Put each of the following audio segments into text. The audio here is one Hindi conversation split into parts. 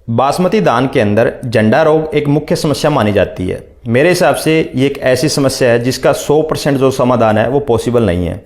बासमती धान के अंदर झंडा रोग एक मुख्य समस्या मानी जाती है। मेरे हिसाब से ये एक ऐसी समस्या है जिसका 100% जो समाधान है वो पॉसिबल नहीं है।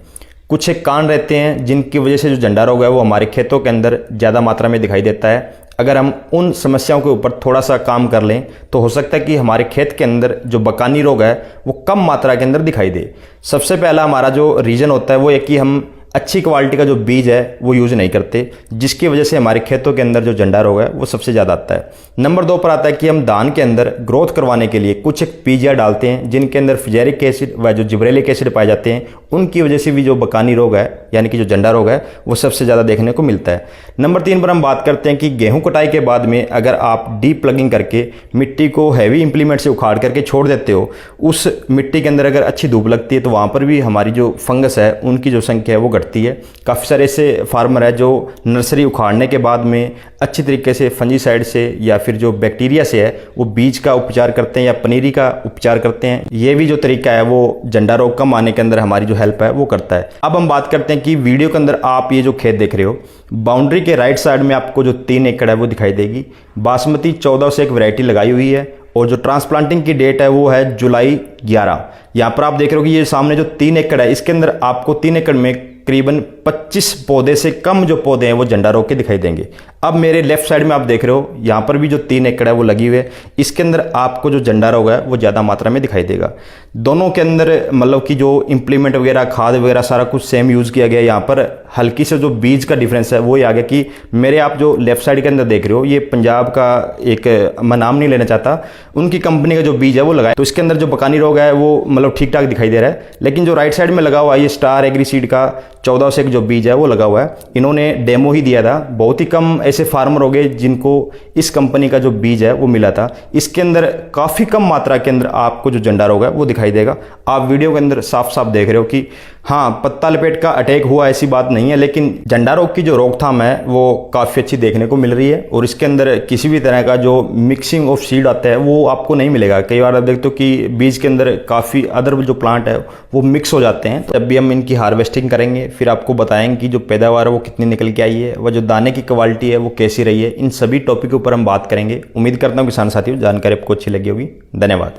कुछ एक कारण रहते हैं जिनकी वजह से जो झंडा रोग है वो हमारे खेतों के अंदर ज़्यादा मात्रा में दिखाई देता है। अगर हम उन समस्याओं के ऊपर थोड़ा सा काम कर लें तो हो सकता है कि हमारे खेत के अंदर जो बकानी रोग है वो कम मात्रा के अंदर दिखाई दे। सबसे पहला हमारा जो रीज़न होता है वो है कि हम अच्छी क्वालिटी का जो बीज है वो यूज़ नहीं करते, जिसकी वजह से हमारे खेतों के अंदर जो झंडा रोग है वो सबसे ज़्यादा आता है। नंबर 2 पर आता है कि हम धान के अंदर ग्रोथ करवाने के लिए कुछ एक बीजिया डालते हैं जिनके अंदर फिजेरिक एसिड व जो जिब्रेलिक एसिड पाए जाते हैं, उनकी वजह से भी जो बकानी रोग है यानी कि जो झंडा रोग है वो सबसे ज़्यादा देखने को मिलता है। नंबर 3 पर हम बात करते हैं कि गेहूँ कटाई के बाद में अगर आप डीप प्लगिंग करके मिट्टी को हैवी इंप्लीमेंट से उखाड़ करके छोड़ देते हो, उस मिट्टी के अंदर अगर अच्छी धूप लगती है तो वहाँ पर भी हमारी जो फंगस है उनकी जो संख्या है वो घटती है। काफ़ी सारे ऐसे फार्मर है जो नर्सरी उखाड़ने के बाद में अच्छी तरीके से फंजीसाइड से या फिर जो बैक्टीरिया से है वो बीज का उपचार करते हैं या पनीरी का उपचार करते हैं। ये भी जो तरीका है वो झंडा रोग कम आने के अंदर हमारी जो हेल्प है वो करता है। अब हम बात करते हैं कि वीडियो के अंदर आप ये जो खेत देख रहे हो, बाउंड्री के राइट साइड में आपको जो 3 एकड़ है वो दिखाई देगी। बासमती 14 से एक वैरायटी लगाई हुई है और जो ट्रांसप्लांटिंग की डेट है वो है जुलाई 11। यहाँ पर आप देख रहे हो कि ये सामने जो 3 एकड़ है इसके अंदर आपको 3 एकड़ में करीबन 25 पौधे से कम जो पौधे हैं वो झंडा रोग के दिखाई देंगे। अब मेरे लेफ्ट साइड में आप देख रहे हो यहाँ पर भी जो 3 एकड़ है वो लगी हुई है, इसके अंदर आपको जो झंडा रोग है वो ज़्यादा मात्रा में दिखाई देगा। दोनों के अंदर मतलब कि जो इम्प्लीमेंट वगैरह खाद वगैरह सारा कुछ सेम यूज़ किया गया। यहाँ पर हल्की से जो बीज का डिफरेंस है वो ये आ गया कि मेरे आप जो लेफ्ट साइड के अंदर देख रहे हो ये पंजाब का एक, मैं नाम नहीं लेना चाहता, उनकी कंपनी का जो बीज है वो लगाया, तो इसके अंदर जो बकानी रोग है वो मतलब ठीक ठाक दिखाई दे रहा है। लेकिन जो राइट साइड में लगा हुआ है ये स्टार एग्रीसीड का 14 से जो बीज है वो लगा हुआ है, इन्होंने डेमो ही दिया था। बहुत ही कम ऐसे फार्मर हो गए जिनको इस कंपनी का जो बीज है वो मिला था। इसके अंदर काफ़ी कम मात्रा के अंदर आपको जो झंडा रोग है वो दिखाई देगा। आप वीडियो के अंदर साफ साफ देख रहे हो कि हाँ, पत्ता लपेट का अटैक हुआ ऐसी बात नहीं है, लेकिन झंडा रोग की जो रोकथाम है वो काफ़ी अच्छी देखने को मिल रही है। और इसके अंदर किसी भी तरह का जो मिक्सिंग ऑफ सीड आता है वो आपको नहीं मिलेगा। कई बार आप देखते हो कि बीज के अंदर काफ़ी अदर जो प्लांट है वो मिक्स हो जाते हैं। जब भी हम इनकी हार्वेस्टिंग करेंगे फिर आपको बताएंगे कि जो पैदावार है वो कितनी निकल के आई है, वह जो दाने की क्वालिटी है वो कैसी रही है। इन सभी टॉपिक के ऊपर हम बात करेंगे। उम्मीद करता हूँ किसान साथियों जानकारी आपको अच्छी लगी होगी। धन्यवाद।